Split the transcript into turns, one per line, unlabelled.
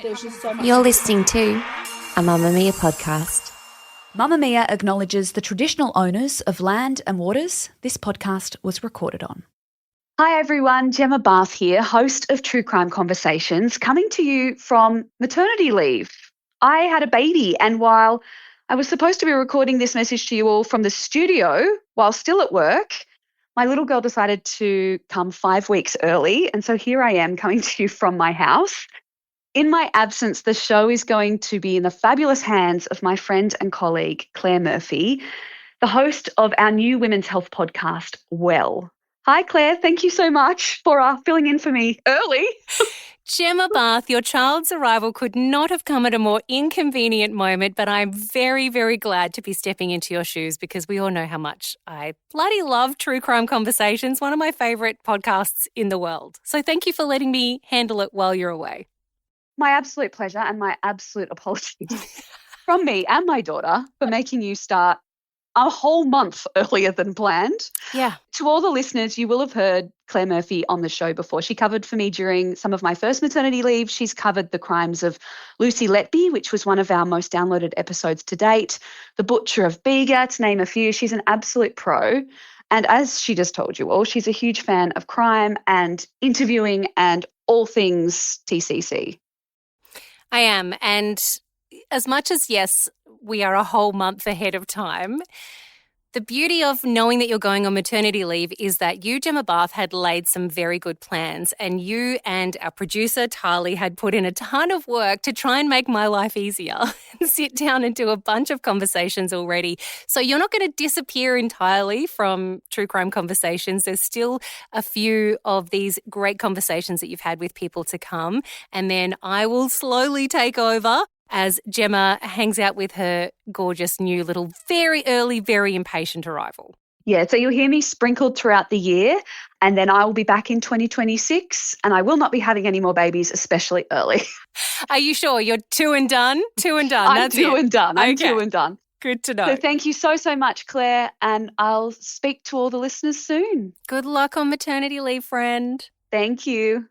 there's just so much.
You're listening to a Mamma Mia podcast.
Mamma Mia acknowledges the traditional owners of land and waters this podcast was recorded on. Hi everyone, Gemma Bath here, host of True Crime Conversations, coming to you from maternity leave. I had a baby, and while I was supposed to be recording this message to you all from the studio while still at work, my little girl decided to come 5 weeks early, and so here I am coming to you from my house. In my absence, the show is going to be in the fabulous hands of my friend and colleague, Claire Murphy, the host of our new women's health podcast, Well. Hi, Claire. Thank you so much for filling in for me early.
Gemma Bath, your child's arrival could not have come at a more inconvenient moment, but I'm very, very glad to be stepping into your shoes because we all know how much I bloody love True Crime Conversations, one of my favourite podcasts in the world. So thank you for letting me handle it while you're away.
My absolute pleasure and my absolute apologies from me and my daughter for making you start a whole month earlier than planned.
Yeah.
To all the listeners, you will have heard Claire Murphy on the show before. She covered for me during some of my first maternity leave. She's covered the crimes of Lucy Letby, which was one of our most downloaded episodes to date, The Butcher of Bega, to name a few. She's an absolute pro. And as she just told you all, she's a huge fan of crime and interviewing and all things TCC.
I am. And as much as, yes, we are a whole month ahead of time, the beauty of knowing that you're going on maternity leave is that you, Gemma Bath, had laid some very good plans, and you and our producer, Tali, had put in a ton of work to try and make my life easier and sit down and do a bunch of conversations already. So you're not going to disappear entirely from True Crime Conversations. There's still a few of these great conversations that you've had with people to come, and then I will slowly take over as Gemma hangs out with her gorgeous new little very early, very impatient arrival.
Yeah, so you'll hear me sprinkled throughout the year, and then I will be back in 2026, and I will not be having any more babies, especially early.
Are you sure? You're two and done? Two and done.
I'm two and done. I'm two and done.
Good to know.
So thank you so, so much, Claire, and I'll speak to all the listeners soon.
Good luck on maternity leave, friend.
Thank you.